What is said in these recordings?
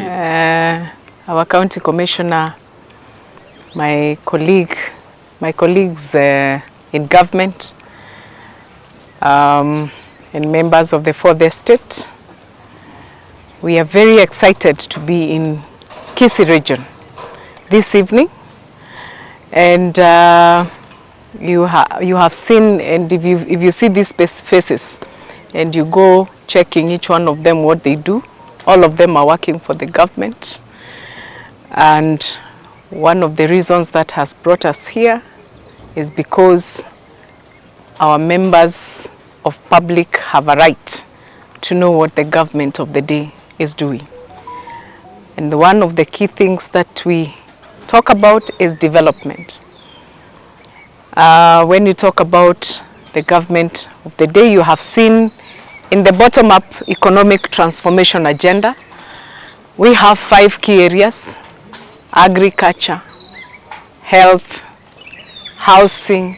our county commissioner, my colleagues in government, and members of the fourth estate. We are very excited to be in Kisii region this evening, and you have seen, and if you see these faces and you go checking each one of them what they do, all of them are working for the government. And one of the reasons that has brought us here is because our members of public have a right to know what the government of the day is doing. And one of the key things that we talk about is development. When you talk about the government of the day, you have seen in the bottom-up economic transformation agenda, we have 5 key areas: agriculture, health, housing,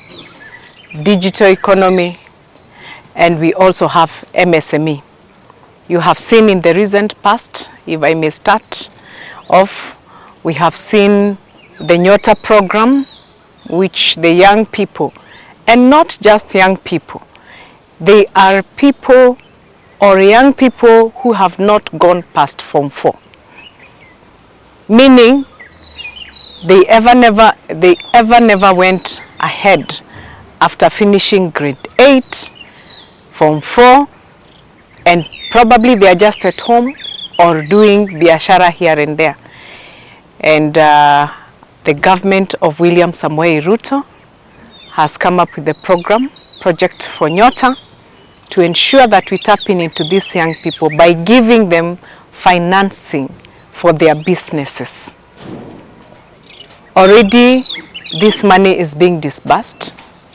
digital economy, and we also have MSME. You have seen in the recent past, if I may start off, we have seen the Nyota program, which the young people, and not just young people, they are people or young people who have not gone past Form 4. Meaning, they ever never went ahead after finishing grade 8, Form 4, and probably they are just at home or doing biashara here and there. And the government of William Samoei Ruto has come up with a project for Nyota, to ensure that we tap into these young people by giving them financing for their businesses. Already this money is being disbursed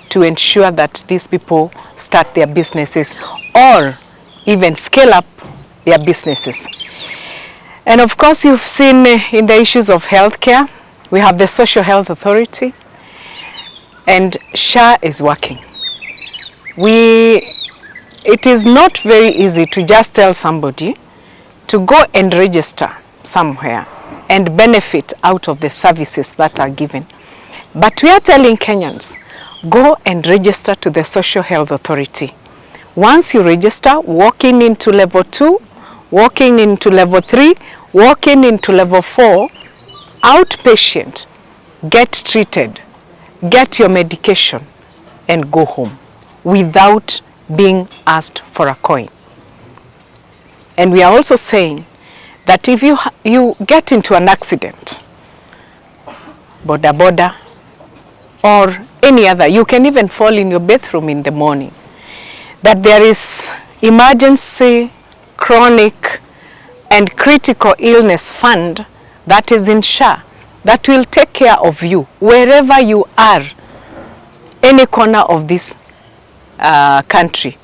to ensure that these people start their businesses or even scale up their businesses. And of course, you've seen in the issues of healthcare, we have the Social Health Authority, and SHA is working. It is not very easy to just tell somebody to go and register somewhere and benefit out of the services that are given. But we are telling Kenyans, go and register to the Social Health Authority. Once you register, walking into level 2, walking into level 3, walking into level 4, outpatient, get treated, get your medication, and go home without being asked for a coin. And we are also saying that if you get into an accident, boda or any other, you can even fall in your bathroom in the morning, that there is emergency, chronic, and critical illness fund that is in SHA that will take care of you wherever you are, any corner of this country.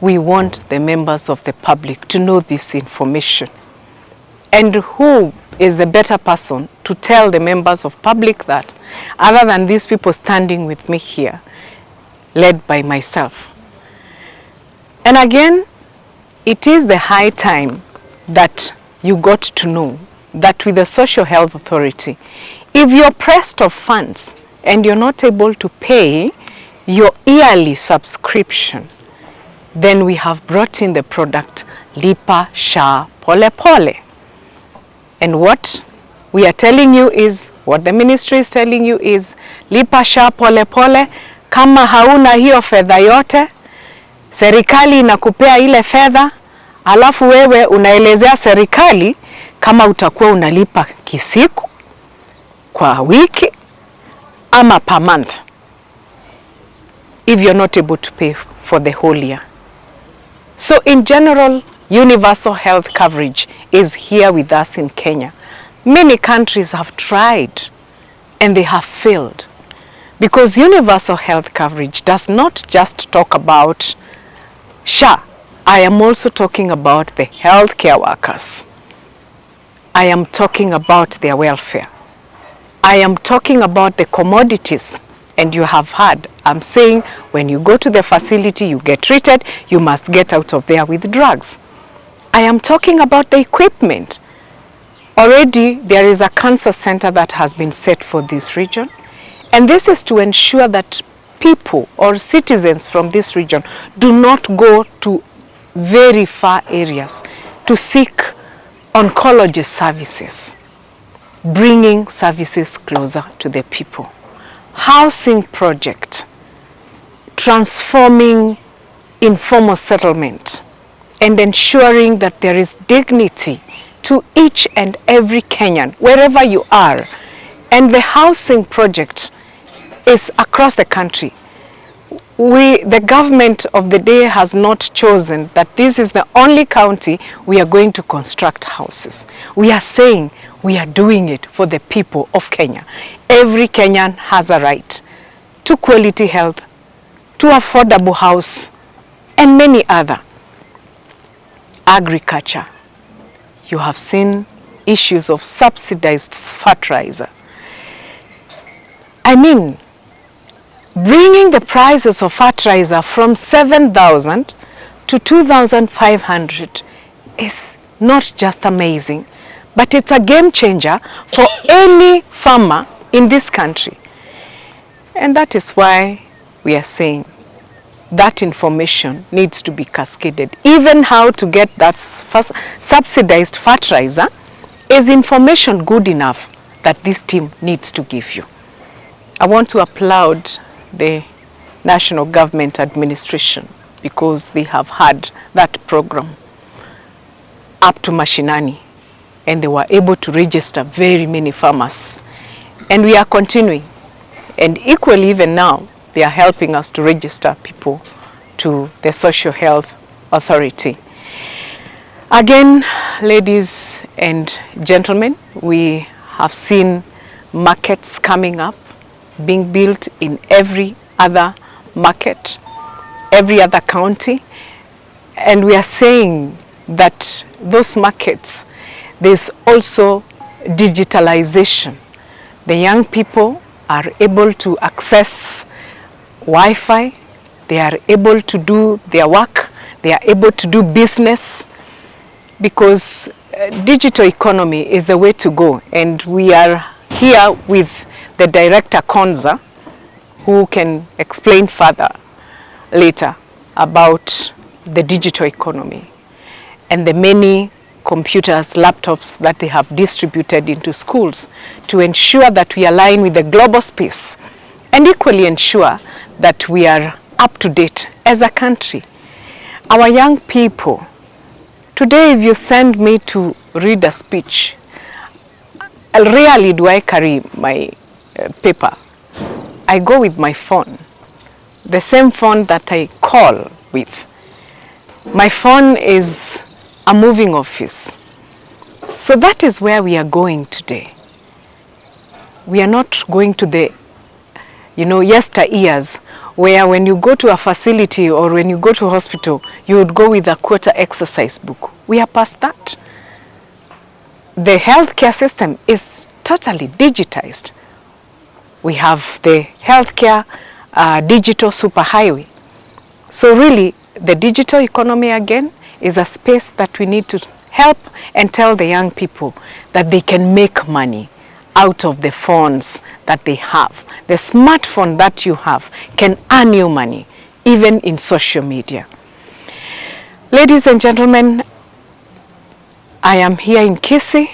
We want the members of the public to know this information. And who is the better person to tell the members of public that, other than these people standing with me here, led by myself? And again, it is the high time that you got to know that with the Social Health Authority, if you're pressed of funds and you're not able to pay your yearly subscription, then we have brought in the product Lipa Sha Pole Pole. And what we are telling you is, what the ministry is telling you is, Lipa Sha Pole Pole, kama hauna hiyo fedha yote, serikali inakupea ile fedha, alafu wewe unaelezea serikali kama utakuwa unalipa kisiku, kwa wiki, ama per month, if you're not able to pay for the whole year. So in general, universal health coverage is here with us in Kenya. Many countries have tried and they have failed, because universal health coverage does not just talk about SHA. I am also talking about the healthcare workers. I am talking about their welfare. I am talking about the commodities. And you have heard, I'm saying, when you go to the facility, you get treated, you must get out of there with drugs. I am talking about the equipment. Already there is a cancer center that has been set for this region, and this is to ensure that people or citizens from this region do not go to very far areas to seek oncology services, bringing services closer to the people. Housing project, transforming informal settlement and ensuring that there is dignity to each and every Kenyan, wherever you are. And the housing project is across the country. The government of the day has not chosen that this is the only county we are going to construct houses. We are saying we are doing it for the people of Kenya. Every Kenyan has a right to quality health, to affordable house, and many other. Agriculture. You have seen issues of subsidized fertilizer. I mean, bringing the prices of fertilizer from 7,000 to 2,500 is not just amazing, but it's a game changer for any farmer in this country. And that is why we are saying that information needs to be cascaded. Even how to get that subsidized fertilizer is information good enough that this team needs to give you. I want to applaud the national government administration because they have had that program up to Mashinani, and they were able to register very many farmers. And we are continuing. And equally, even now, they are helping us to register people to the Social Health Authority. Again, ladies and gentlemen, we have seen markets coming up, being built in every other market, every other county. And we are saying that those markets, there's also digitalization. The young people are able to access Wi-Fi, they are able to do their work, they are able to do business, because digital economy is the way to go. And we are here with the director Konza, who can explain further later about the digital economy and the many computers, laptops that they have distributed into schools to ensure that we align with the global space and equally ensure that we are up to date as a country. Our young people, today if you send me to read a speech, rarely do I carry my paper. I go with my phone, the same phone that I call with. My phone is a moving office. So that is where we are going today. We are not going to the, yesteryears, where when you go to a facility or when you go to a hospital, you would go with a quarter exercise book. We are past that. The healthcare system is totally digitized. We have the healthcare digital superhighway. So really, the digital economy again is a space that we need to help and tell the young people that they can make money out of the phones that they have. The smartphone that you have can earn you money, even in social media. Ladies and gentlemen, I am here in Kisii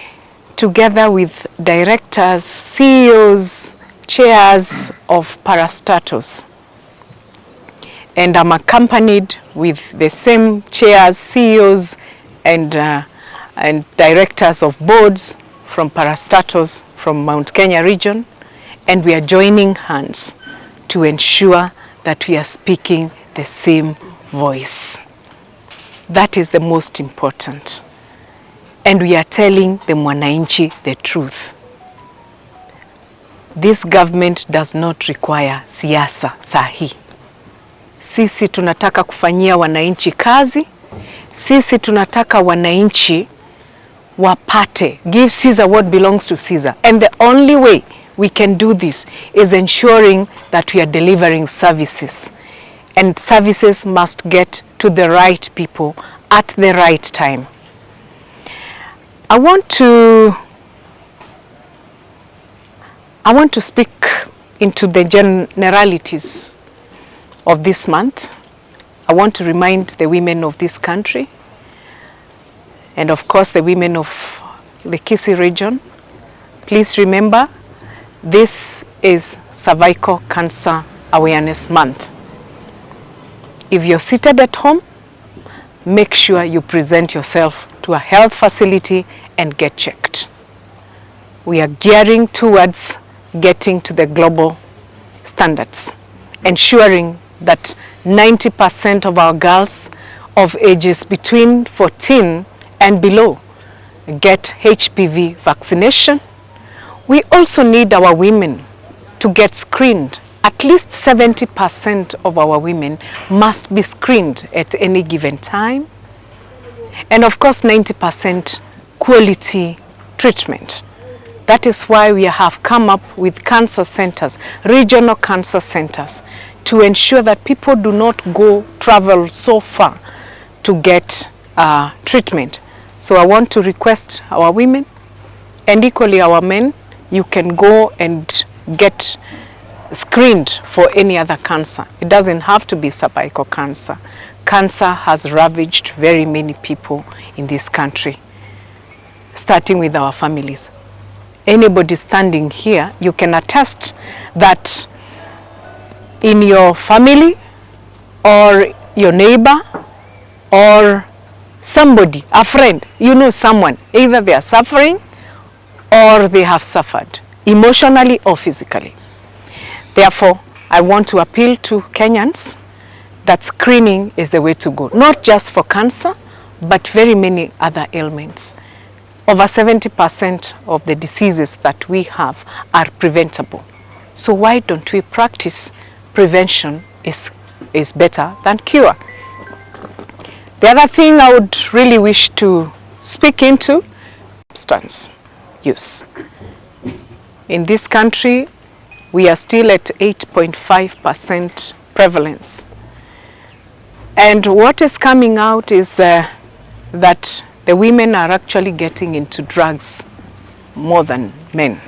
together with directors, CEOs, chairs of parastatals. And I'm accompanied with the same chairs, CEOs, and directors of boards from parastatals from Mount Kenya region. And we are joining hands to ensure that we are speaking the same voice. That is the most important. And we are telling the mwananchi the truth. This government does not require siasa sahi. Sisi tunataka kufanyia wananchi kazi. Sisi tunataka wananchi wapate. Give Caesar what belongs to Caesar. And the only way we can do this is ensuring that we are delivering services. And services must get to the right people at the right time. I want to I want to speak into the generalities of this month. I want to remind the women of this country, and of course the women of the Kisii region, please remember, this is Cervical Cancer Awareness Month. If you're seated at home, make sure you present yourself to a health facility and get checked. We are gearing towards getting to the global standards, ensuring that 90% of our girls of ages between 14 and below get HPV vaccination. We also need our women to get screened. At least 70% of our women must be screened at any given time. And of course 90% quality treatment. That is why we have come up with cancer centers, regional cancer centers, to ensure that people do not travel so far to get treatment. So I want to request our women and equally our men, you can go and get screened for any other cancer. It doesn't have to be cervical cancer. Cancer has ravaged very many people in this country, starting with our families. Anybody standing here, you can attest that in your family or your neighbor or somebody, a friend, you know someone, either they are suffering or they have suffered emotionally or physically. Therefore, I want to appeal to Kenyans that screening is the way to go, not just for cancer, but very many other ailments. Over 70% of the diseases that we have are preventable. So why don't we practice prevention is better than cure? The other thing I would really wish to speak into, substance use. In this country, we are still at 8.5% prevalence. And what is coming out is that the women are actually getting into drugs more than men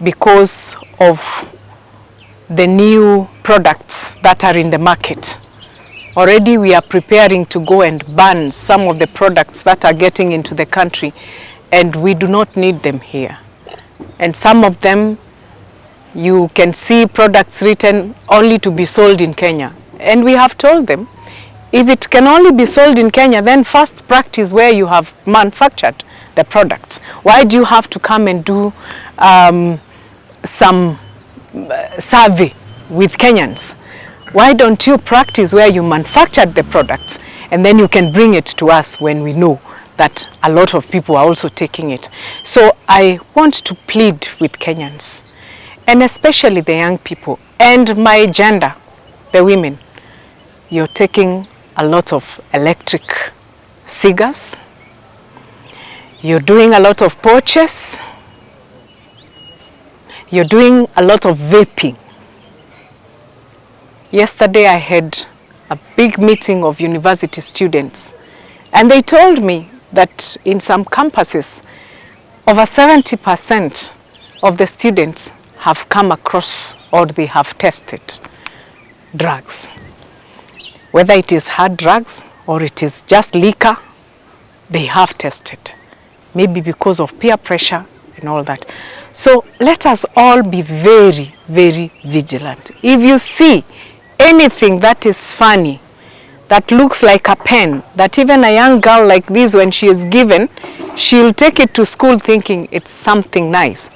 because of the new products that are in the market. Already we are preparing to go and ban some of the products that are getting into the country, and we do not need them here. And some of them, you can see products written only to be sold in Kenya. And we have told them, if it can only be sold in Kenya, then first practice where you have manufactured the products. Why do you have to come and do some survey with Kenyans? Why don't you practice where you manufactured the products, and then you can bring it to us when we know that a lot of people are also taking it. So I want to plead with Kenyans, and especially the young people, and my gender, the women. You're taking a lot of electric cigars. You're doing a lot of porches. You're doing a lot of vaping. Yesterday I had a big meeting of university students, and they told me that in some campuses, over 70% of the students have come across or they have tested drugs. Whether it is hard drugs or it is just liquor, they have tested. Maybe because of peer pressure and all that. So let us all be very, very vigilant. If you see anything that is funny, that looks like a pen, that even a young girl like this, when she is given, she'll take it to school thinking it's something nice,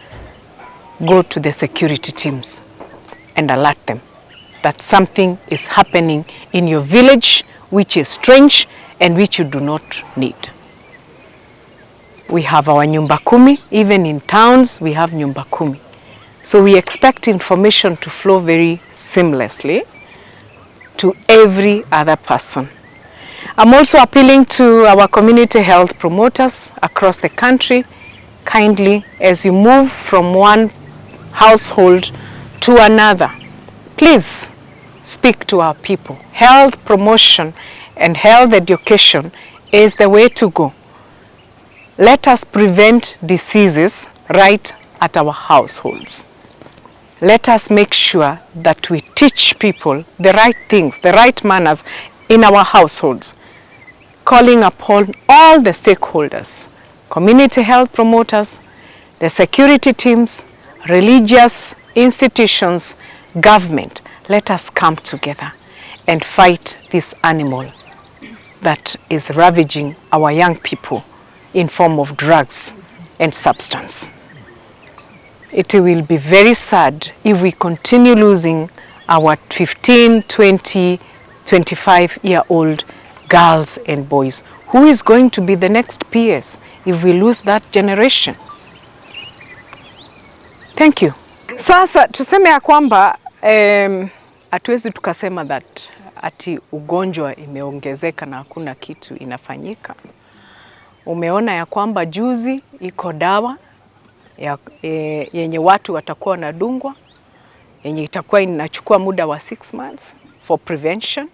go to the security teams and alert them that something is happening in your village which is strange and which you do not need. We have our nyumba kumi, even in towns we have nyumba kumi. So we expect information to flow very seamlessly to every other person. I'm also appealing to our community health promoters across the country, kindly, as you move from one household to another, please speak to our people. Health promotion and health education is the way to go. Let us prevent diseases right at our households. Let us make sure that we teach people the right things, the right manners in our households, calling upon all the stakeholders, community health promoters, the security teams, religious institutions, government. Let us come together and fight this animal that is ravaging our young people in form of drugs and substance. It will be very sad if we continue losing our 15, 20, 25-year-old girls and boys. Who is going to be the next peers if we lose that generation? Thank you. Sasa tuseme ya kwamba hatuwezi tukasema that ati ugonjwa imeongezeka na hakuna kitu inafanyika. Umeona ya kwamba juzi iko dawa yenye watu watakuwa wanadungwa, yenye itakuwa inachukua muda wa 6 months for prevention.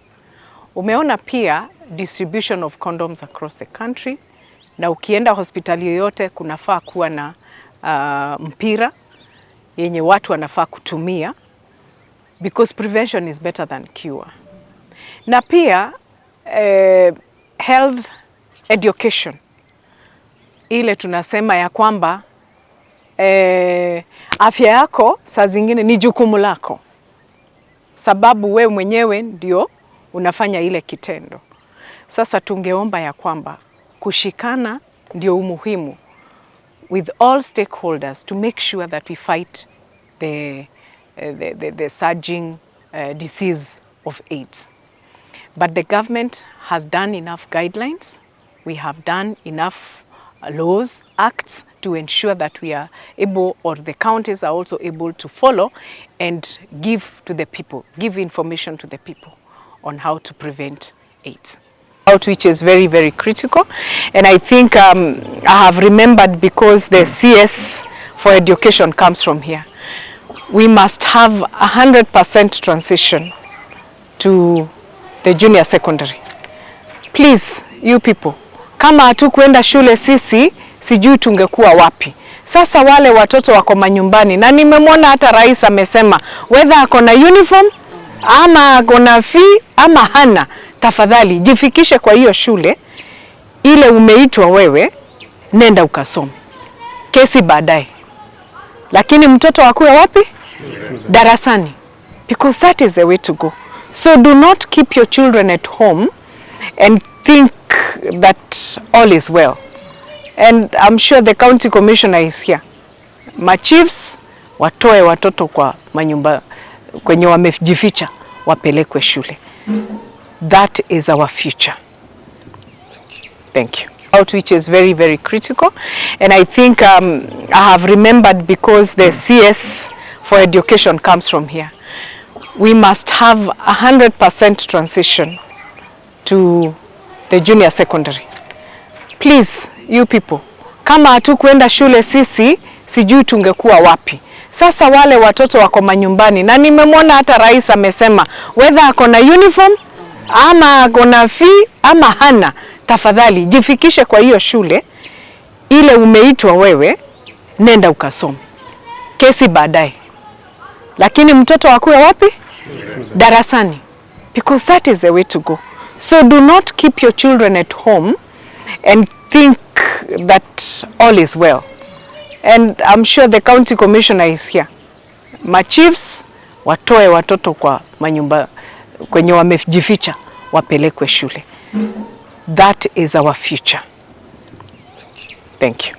Umeona pia distribution of condoms across the country, na ukienda hospitali yoyote kunafaa kuwa na mpira yenye watu wanafaa kutumia, because prevention is better than cure. Na pia health education, ile tunasema ya kwamba afya yako saa zingine ni jukumu lako, sababu we mwenyewe ndio unafanya ile kitendo. Sasa tungeomba ya kwamba kushikana ndio umuhimu with all stakeholders to make sure that we fight the surging disease of AIDS. But the government has done enough guidelines. We have done enough laws, acts to ensure that we are able, or the counties are also able to follow and give to the people, give information to the people on how to prevent AIDS. Outreach is very, very critical, and I think I have remembered, because the CS for education comes from here, we must have 100% transition to the junior secondary. Please, you people, kama hatukuenda shule sisi, sijui tungekuwa wapi. Sasa wale watoto wako manyumbani, na nimemwona hata rais amesema whether ako na uniform ama ako na fee ama hana, tafadhali jifikishe kwa hiyo shule ile umeitwa wewe, nenda ukasome. Kesi baadaye. Lakini mtoto akuwe wapi? Darasani. Because that is the way to go. So do not keep your children at home and think that all is well. And I'm sure the county commissioner is here. Machiefs watoe watoto kwa manyumba kwenye wamejificha, wapelekwe shule. That is our future. Thank you. Outreach is very, very critical, and I think I have remembered, because the CS for education comes from here, we must have 100% transition to the junior secondary. Please, you people, kama hatukuenda shule sisi, sijui tungekuwa wapi. Sasa wale watoto wako manyumbani, na nimemwona hata rais amesema whether ako na uniform ama ako na fee ama hana, tafadhali jifikishe kwa hiyo shule ile umeitwa wewe, nenda ukasome. Kesi baadaye. Lakini mtoto akuwe wapi? Darasani. Because that is the way to go. So do not keep your children at home and think that all is well. And I'm sure the county commissioner is here. Machiefs watoe watoto kwa manyumba kwenye wamejificha, wapelekwe shule. That is our future. Thank you.